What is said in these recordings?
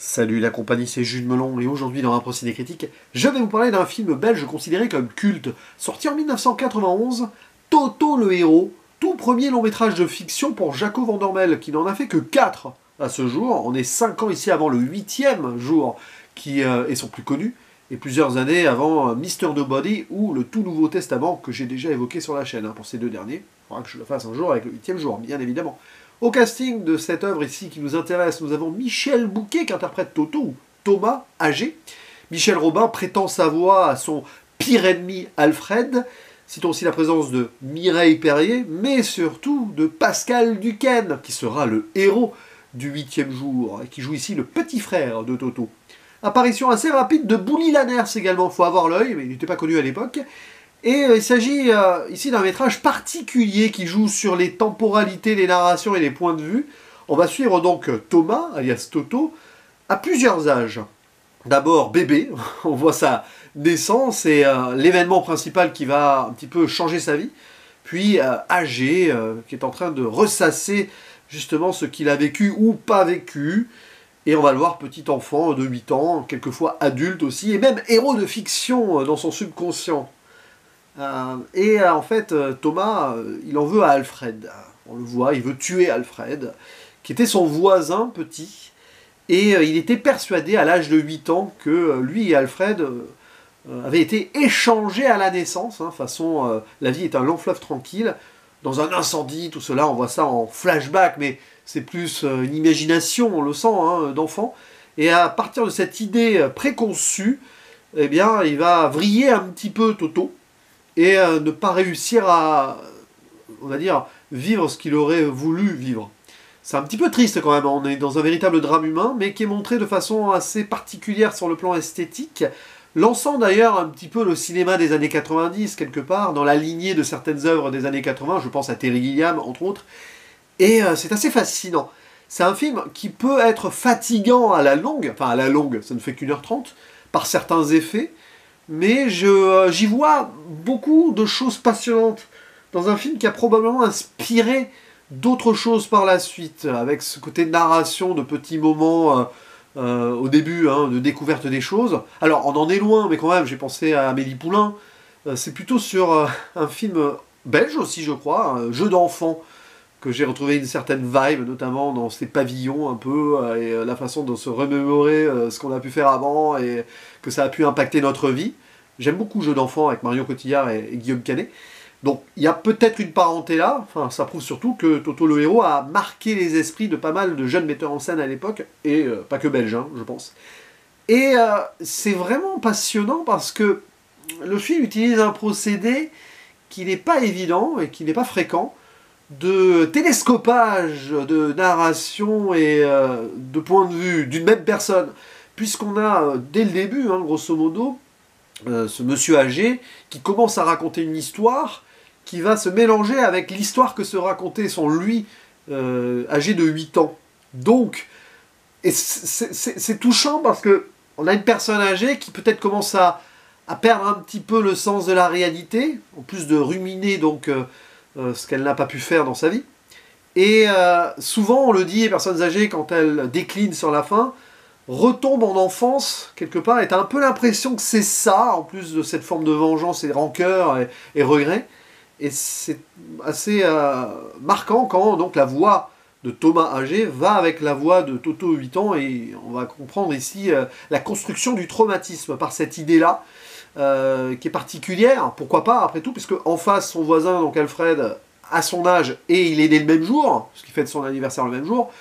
Salut la compagnie, c'est Jules Melon et aujourd'hui dans un procédé critique, je vais vous parler d'un film belge considéré comme culte, sorti en 1991, Toto le héros, tout premier long métrage de fiction pour Jaco van Dormel, qui n'en a fait que 4 à ce jour. On est 5 ans ici avant le 8e jour, qui est son plus connu, et plusieurs années avant Mr. Nobody ou le Tout Nouveau Testament que j'ai déjà évoqué sur la chaîne, pour ces deux derniers. Il faudra que je le fasse un jour avec le 8e jour, bien évidemment. Au casting de cette œuvre ici qui nous intéresse, nous avons Michel Bouquet qui interprète Toto, ou Thomas âgé. Michel Robin prêtant sa voix à son pire ennemi Alfred. Citons aussi la présence de Mireille Perrier, mais surtout de Pascal Duquesne, qui sera le héros du 8e jour, et qui joue ici le petit frère de Toto. Apparition assez rapide de Bouli Lanners également, il faut avoir l'œil, mais il n'était pas connu à l'époque. Et il s'agit ici d'un métrage particulier qui joue sur les temporalités, les narrations et les points de vue. On va suivre donc Thomas, alias Toto, à plusieurs âges. D'abord bébé, on voit sa naissance et l'événement principal qui va un petit peu changer sa vie. Puis âgé, qui est en train de ressasser justement ce qu'il a vécu ou pas vécu. Et on va le voir petit enfant de 8 ans, quelquefois adulte aussi, et même héros de fiction dans son subconscient. En fait, Thomas, il en veut à Alfred. On le voit, il veut tuer Alfred, qui était son voisin petit. Et il était persuadé à l'âge de 8 ans que lui et Alfred avaient été échangés à la naissance. Façon, la vie est un long fleuve tranquille. Dans un incendie, tout cela, on voit ça en flashback, mais c'est plus une imagination, on le sent, d'enfant. Et à partir de cette idée préconçue, eh bien, il va vriller un petit peu Toto. Et ne pas réussir à, on va dire, vivre ce qu'il aurait voulu vivre. C'est un petit peu triste quand même, on est dans un véritable drame humain, mais qui est montré de façon assez particulière sur le plan esthétique, lançant d'ailleurs un petit peu le cinéma des années 90, quelque part, dans la lignée de certaines œuvres des années 80, je pense à Terry Gilliam, entre autres, et c'est assez fascinant. C'est un film qui peut être fatigant à la longue, enfin à la longue, ça ne fait qu'1h30, par certains effets, mais j'y vois beaucoup de choses passionnantes dans un film qui a probablement inspiré d'autres choses par la suite, avec ce côté narration de petits moments au début, de découverte des choses. Alors, on en est loin, mais quand même, j'ai pensé à Amélie Poulain. C'est plutôt sur un film belge aussi, je crois, un jeu d'enfant, que j'ai retrouvé une certaine vibe, notamment dans ces pavillons un peu, et la façon de se remémorer ce qu'on a pu faire avant, et que ça a pu impacter notre vie. J'aime beaucoup Jeux d'enfant avec Marion Cotillard et Guillaume Canet. Donc il y a peut-être une parenté là, enfin ça prouve surtout que Toto le héros a marqué les esprits de pas mal de jeunes metteurs en scène à l'époque, et pas que belges, je pense. Et c'est vraiment passionnant parce que le film utilise un procédé qui n'est pas évident et qui n'est pas fréquent, de télescopage, de narration et de point de vue d'une même personne, puisqu'on a dès le début, grosso modo, ce monsieur âgé qui commence à raconter une histoire qui va se mélanger avec l'histoire que se racontait son lui âgé de 8 ans. Donc, et c'est touchant parce que on a une personne âgée qui peut-être commence à perdre un petit peu le sens de la réalité, en plus de ruminer donc ce qu'elle n'a pas pu faire dans sa vie. Et souvent, on le dit, les personnes âgées, quand elles déclinent sur la fin, retombent en enfance, quelque part, et t'as un peu l'impression que c'est ça, en plus de cette forme de vengeance et rancœur et regret. Et c'est assez marquant quand donc la voix de Thomas âgé va avec la voix de Toto 8 ans, et on va comprendre ici la construction du traumatisme par cette idée-là, qui est particulière, pourquoi pas après tout, puisque en face son voisin, donc Alfred, a son âge et il est né le même jour, puisqu'il fête son anniversaire le même jour,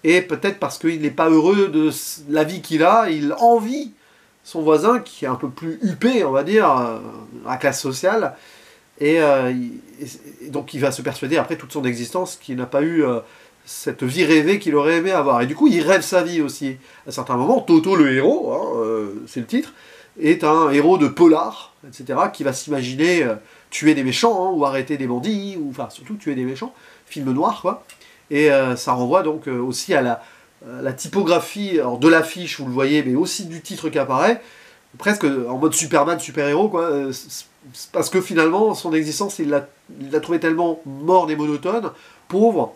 et peut-être parce qu'il n'est pas heureux de la vie qu'il a, il envie son voisin qui est un peu plus huppé, on va dire, à la classe sociale, et donc il va se persuader après toute son existence qu'il n'a pas eu cette vie rêvée qu'il aurait aimé avoir, et du coup il rêve sa vie aussi. À certains moments, Toto le héros, c'est le titre, est un héros de polar, etc., qui va s'imaginer tuer des méchants, ou arrêter des bandits, ou enfin surtout tuer des méchants, film noir quoi. Et ça renvoie donc aussi à la typographie de l'affiche, vous le voyez, mais aussi du titre qui apparaît, presque en mode Superman, super-héros, quoi. Parce que finalement, son existence, il l'a trouvé tellement morne et monotone, pauvre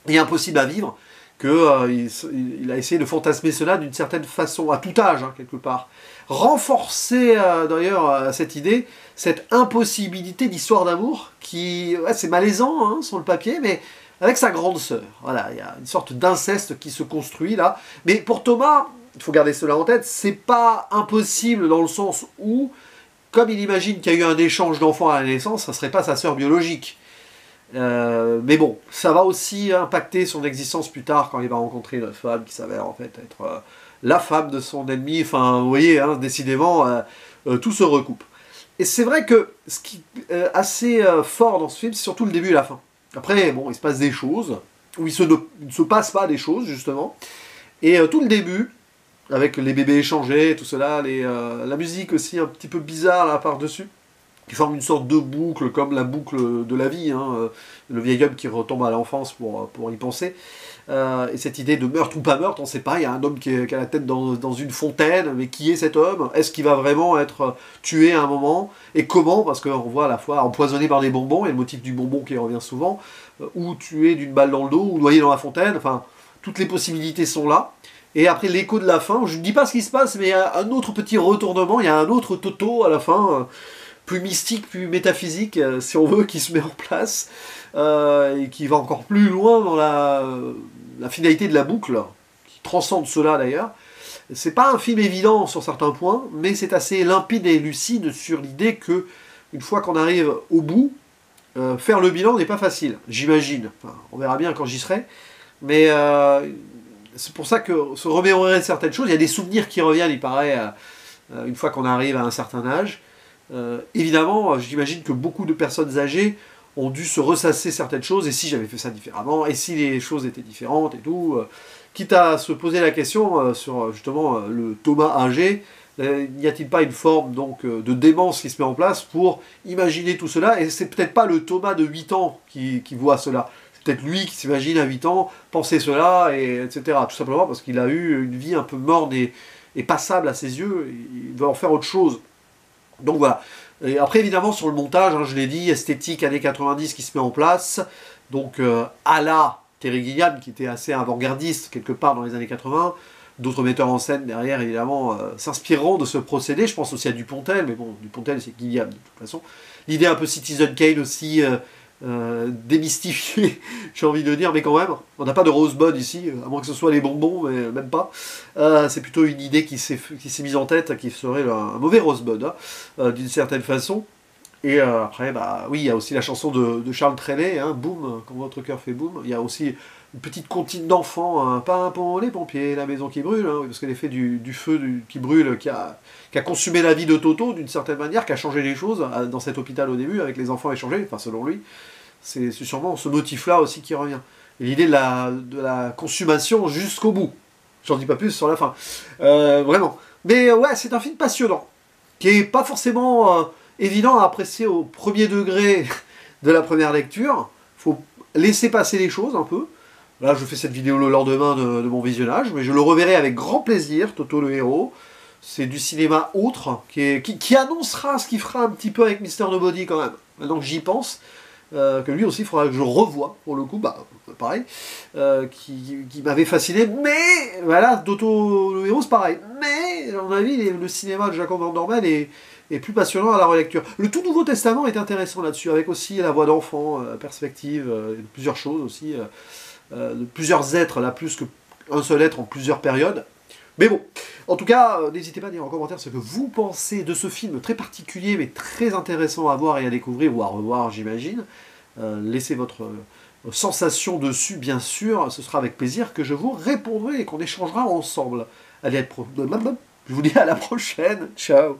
et impossible à vivre, il a essayé de fantasmer cela d'une certaine façon, à tout âge, hein, quelque part. Renforcer d'ailleurs cette idée, cette impossibilité d'histoire d'amour, qui, c'est malaisant hein, sur le papier, mais avec sa grande sœur. Voilà, il y a une sorte d'inceste qui se construit là. Mais pour Thomas, il faut garder cela en tête, c'est pas impossible dans le sens où, comme il imagine qu'il y a eu un échange d'enfants à la naissance, ça serait pas sa sœur biologique. Mais bon, ça va aussi impacter son existence plus tard quand il va rencontrer une femme qui s'avère en fait être la femme de son ennemi. Enfin, vous voyez, hein, décidément, tout se recoupe. Et c'est vrai que ce qui est assez fort dans ce film, c'est surtout le début et la fin. Après, bon, il se passe des choses, où il ne se passe pas des choses, justement. Et tout le début, avec les bébés échangés, tout cela, la musique aussi un petit peu bizarre là par-dessus, qui forme une sorte de boucle, comme la boucle de la vie, hein, le vieil homme qui retombe à l'enfance pour y penser. Et cette idée de meurtre ou pas meurtre, on ne sait pas, il y a un homme qui a la tête dans une fontaine, mais qui est cet homme? Est-ce qu'il va vraiment être tué à un moment? Et comment? Parce qu'on voit à la fois empoisonné par des bonbons, il y a le motif du bonbon qui revient souvent, ou tué d'une balle dans le dos, ou noyé dans la fontaine, enfin, toutes les possibilités sont là. Et après l'écho de la fin, je ne dis pas ce qui se passe, mais il y a un autre petit retournement, il y a un autre Toto à la fin, plus mystique, plus métaphysique, si on veut, qui se met en place, et qui va encore plus loin dans la finalité de la boucle, qui transcende cela d'ailleurs. C'est pas un film évident sur certains points, mais c'est assez limpide et lucide sur l'idée que, une fois qu'on arrive au bout, faire le bilan n'est pas facile, j'imagine. Enfin, on verra bien quand j'y serai, mais c'est pour ça que se remémorer certaines choses, il y a des souvenirs qui reviennent, il paraît, une fois qu'on arrive à un certain âge. Évidemment, j'imagine que beaucoup de personnes âgées ont dû se ressasser certaines choses, et si j'avais fait ça différemment, et si les choses étaient différentes et tout, quitte à se poser la question sur justement le Thomas âgé, n'y a-t-il pas une forme donc de démence qui se met en place pour imaginer tout cela, et c'est peut-être pas le Thomas de 8 ans qui voit cela, c'est peut-être lui qui s'imagine à 8 ans penser cela, et, etc. Tout simplement parce qu'il a eu une vie un peu morne et passable à ses yeux, il doit en faire autre chose. Donc voilà. Et après évidemment sur le montage, hein, je l'ai dit, esthétique années 90 qui se met en place, donc à la Terry Gilliam qui était assez avant-gardiste quelque part dans les années 80, d'autres metteurs en scène derrière évidemment s'inspireront de ce procédé, je pense aussi à Dupontel, mais bon Dupontel c'est Gilliam de toute façon. L'idée un peu Citizen Kane aussi, démystifiée, j'ai envie de dire, mais quand même, on n'a pas de Rosebud ici, à moins que ce soit les bonbons, mais même pas. C'est plutôt une idée qui s'est mise en tête, qui serait un mauvais Rosebud, hein, d'une certaine façon. Et après, bah oui, il y a aussi la chanson de Charles Trenet, hein, Boum, quand votre cœur fait boum. Il y a aussi une petite comptine d'enfants, hein, pas pour les pompiers, la maison qui brûle, hein, parce que l'effet du feu qui brûle, qui a consumé la vie de Toto d'une certaine manière, qui a changé les choses dans cet hôpital au début, avec les enfants échangés, enfin selon lui. C'est sûrement ce motif-là aussi qui revient. Et l'idée de la consommation jusqu'au bout. J'en dis pas plus sur la fin. Vraiment. Mais ouais, c'est un film passionnant, qui est pas forcément évident à apprécier au premier degré de la première lecture. Faut laisser passer les choses un peu. Là, je fais cette vidéo le lendemain de mon visionnage, mais je le reverrai avec grand plaisir, Toto le héros. C'est du cinéma autre, qui annoncera ce qu'il fera un petit peu avec Mr. Nobody quand même. Maintenant que j'y pense, que lui aussi, il faudra que je revoie, pour le coup, bah, pareil, qui m'avait fasciné, mais, voilà, Toto le héros, c'est pareil. Mais, à mon avis, le cinéma de Jacob Van Dormel est plus passionnant à la relecture. Le tout Nouveau Testament est intéressant là-dessus, avec aussi la voix d'enfant, perspective, plusieurs choses aussi, de plusieurs êtres, là, plus qu'un seul être en plusieurs périodes. Mais bon, en tout cas, n'hésitez pas à dire en commentaire ce que vous pensez de ce film très particulier, mais très intéressant à voir et à découvrir, ou à revoir, j'imagine. Laissez votre sensation dessus, bien sûr. Ce sera avec plaisir que je vous répondrai et qu'on échangera ensemble. Allez, je vous dis à la prochaine. Ciao.